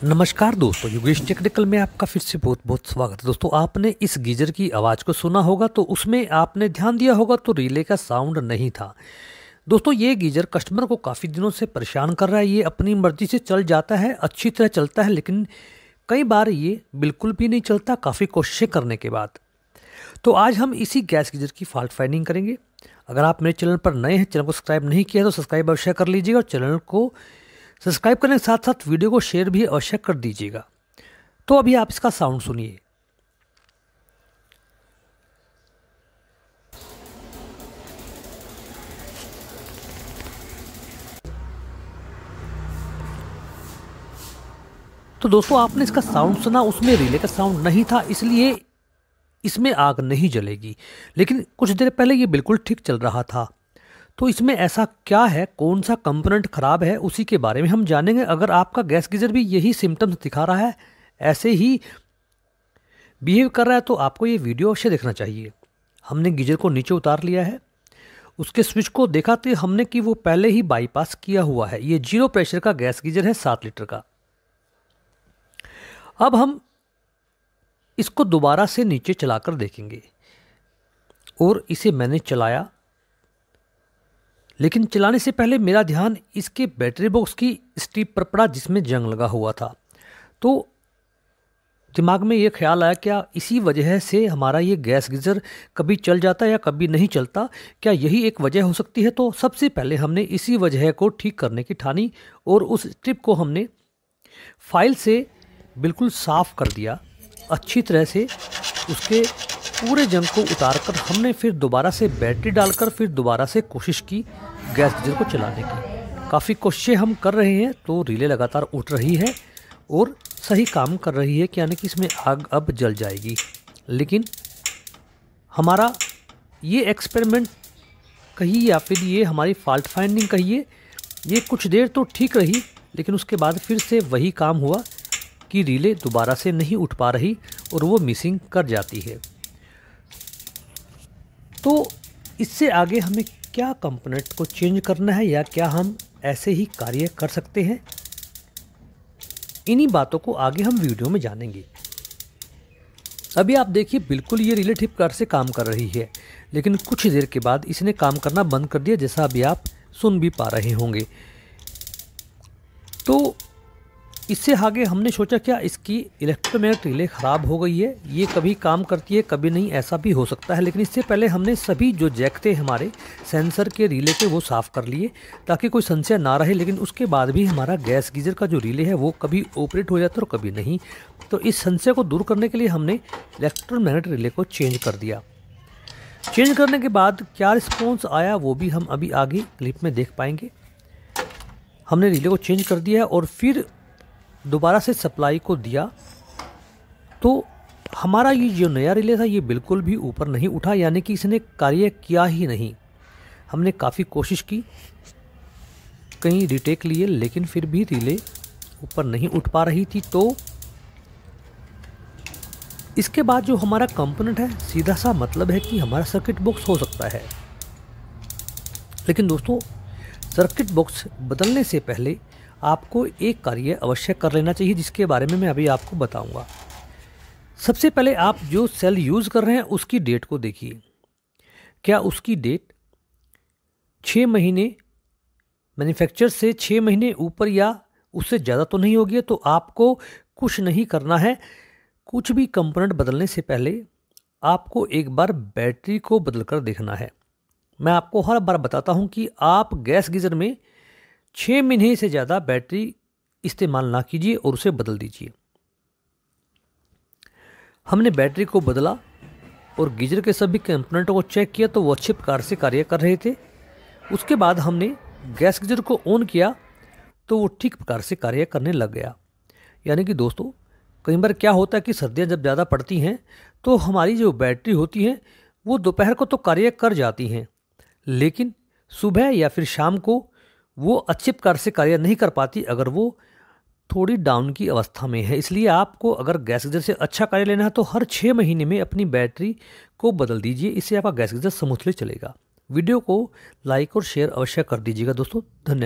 नमस्कार दोस्तों, योगेश टेक्निकल में आपका फिर से बहुत बहुत स्वागत है। दोस्तों, आपने इस गीजर की आवाज़ को सुना होगा तो उसमें आपने ध्यान दिया होगा तो रिले का साउंड नहीं था। दोस्तों, ये गीजर कस्टमर को काफ़ी दिनों से परेशान कर रहा है। ये अपनी मर्जी से चल जाता है, अच्छी तरह चलता है, लेकिन कई बार ये बिल्कुल भी नहीं चलता काफ़ी कोशिशें करने के बाद। तो आज हम इसी गैस गीजर की फॉल्ट फाइंडिंग करेंगे। अगर आप मेरे चैनल पर नए हैं, चैनल को सब्सक्राइब नहीं किया तो सब्सक्राइब अवश्य कर लीजिएगा और चैनल को सब्सक्राइब करने के साथ साथ वीडियो को शेयर भी अवश्य कर दीजिएगा। तो अभी आप इसका साउंड सुनिए। तो दोस्तों, आपने इसका साउंड सुना, उसमें रिले का साउंड नहीं था, इसलिए इसमें आग नहीं जलेगी। लेकिन कुछ देर पहले ये बिल्कुल ठीक चल रहा था। तो इसमें ऐसा क्या है, कौन सा कंपोनेंट खराब है, उसी के बारे में हम जानेंगे। अगर आपका गैस गीजर भी यही सिम्टम्स दिखा रहा है, ऐसे ही बिहेव कर रहा है, तो आपको ये वीडियो अवश्य देखना चाहिए। हमने गीजर को नीचे उतार लिया है, उसके स्विच को देखा तो हमने कि वो पहले ही बाईपास किया हुआ है। ये 0 प्रेशर का गैस गीजर है, 7 लीटर का। अब हम इसको दोबारा से नीचे चलाकर देखेंगे और इसे मैंने चलाया, लेकिन चलाने से पहले मेरा ध्यान इसके बैटरी बॉक्स की स्ट्रिप पर पड़ा जिसमें जंग लगा हुआ था। तो दिमाग में ये ख्याल आया, क्या इसी वजह से हमारा ये गैस गीजर कभी चल जाता है या कभी नहीं चलता, क्या यही एक वजह हो सकती है। तो सबसे पहले हमने इसी वजह को ठीक करने की ठानी और उस स्ट्रिप को हमने फाइल से बिल्कुल साफ़ कर दिया अच्छी तरह से। उसके पूरे जंग को उतारकर हमने फिर दोबारा से बैटरी डालकर फिर दोबारा से कोशिश की गैस गीजर को चलाने की। काफ़ी कोशिशें हम कर रहे हैं तो रिले लगातार उठ रही है और सही काम कर रही है, यानी कि इसमें आग अब जल जाएगी। लेकिन हमारा ये एक्सपेरिमेंट कहिए या फिर ये हमारी फॉल्ट फाइंडिंग कहिए, ये कुछ देर तो ठीक रही, लेकिन उसके बाद फिर से वही काम हुआ कि रिले दोबारा से नहीं उठ पा रही और वो मिसिंग कर जाती है। तो इससे आगे हमें क्या कंपोनेंट को चेंज करना है या क्या हम ऐसे ही कार्य कर सकते हैं, इन्हीं बातों को आगे हम वीडियो में जानेंगे। अभी आप देखिए, बिल्कुल ये रिले ठीक प्रकार से काम कर रही है, लेकिन कुछ देर के बाद इसने काम करना बंद कर दिया, जैसा अभी आप सुन भी पा रहे होंगे। तो इससे आगे हमने सोचा क्या इसकी इलेक्ट्रोमैग्नेटिक रिले ख़राब हो गई है, ये कभी काम करती है कभी नहीं, ऐसा भी हो सकता है। लेकिन इससे पहले हमने सभी जो जैक थे हमारे सेंसर के रिले के वो साफ़ कर लिए ताकि कोई संशय ना रहे। लेकिन उसके बाद भी हमारा गैस गीजर का जो रिले है वो कभी ऑपरेट हो जाता है और कभी नहीं। तो इस संशय को दूर करने के लिए हमने इलेक्ट्रोमैग्नेटिक रिले को चेंज कर दिया। चेंज करने के बाद क्या रिस्पॉन्स आया वो भी हम अभी आगे क्लिप में देख पाएंगे। हमने रिले को चेंज कर दिया और फिर दोबारा से सप्लाई को दिया, तो हमारा ये जो नया रिले था ये बिल्कुल भी ऊपर नहीं उठा, यानी कि इसने कार्य किया ही नहीं। हमने काफ़ी कोशिश की, कई रीटेक लिए, लेकिन फिर भी रिले ऊपर नहीं उठ पा रही थी। तो इसके बाद जो हमारा कंपोनेंट है, सीधा सा मतलब है कि हमारा सर्किट बॉक्स हो सकता है। लेकिन दोस्तों, सर्किट बॉक्स बदलने से पहले आपको एक कार्य अवश्य कर लेना चाहिए, जिसके बारे में मैं अभी आपको बताऊंगा। सबसे पहले आप जो सेल यूज़ कर रहे हैं उसकी डेट को देखिए। क्या उसकी डेट 6 महीने मैन्युफैक्चर से 6 महीने ऊपर या उससे ज़्यादा तो नहीं होगी। तो आपको कुछ नहीं करना है। कुछ भी कंपोनेंट बदलने से पहले आपको एक बार बैटरी को बदल कर देखना है। मैं आपको हर बार बताता हूँ कि आप गैस गीजर में 6 महीने से ज़्यादा बैटरी इस्तेमाल ना कीजिए और उसे बदल दीजिए। हमने बैटरी को बदला और गीजर के सभी कंपोनेंटों को चेक किया तो वो अच्छे प्रकार से कार्य कर रहे थे। उसके बाद हमने गैस गीजर को ऑन किया तो वो ठीक प्रकार से कार्य करने लग गया। यानी कि दोस्तों, कई बार क्या होता है कि सर्दियाँ जब ज़्यादा पड़ती हैं तो हमारी जो बैटरी होती है वो दोपहर को तो कार्य कर जाती हैं, लेकिन सुबह या फिर शाम को वो अच्छे प्रकार से कार्य नहीं कर पाती अगर वो थोड़ी डाउन की अवस्था में है। इसलिए आपको अगर गैस गीजर से अच्छा कार्य लेना है तो हर 6 महीने में अपनी बैटरी को बदल दीजिए, इससे आपका गैस गीजर स्मूथली चलेगा। वीडियो को लाइक और शेयर अवश्य कर दीजिएगा दोस्तों। धन्यवाद।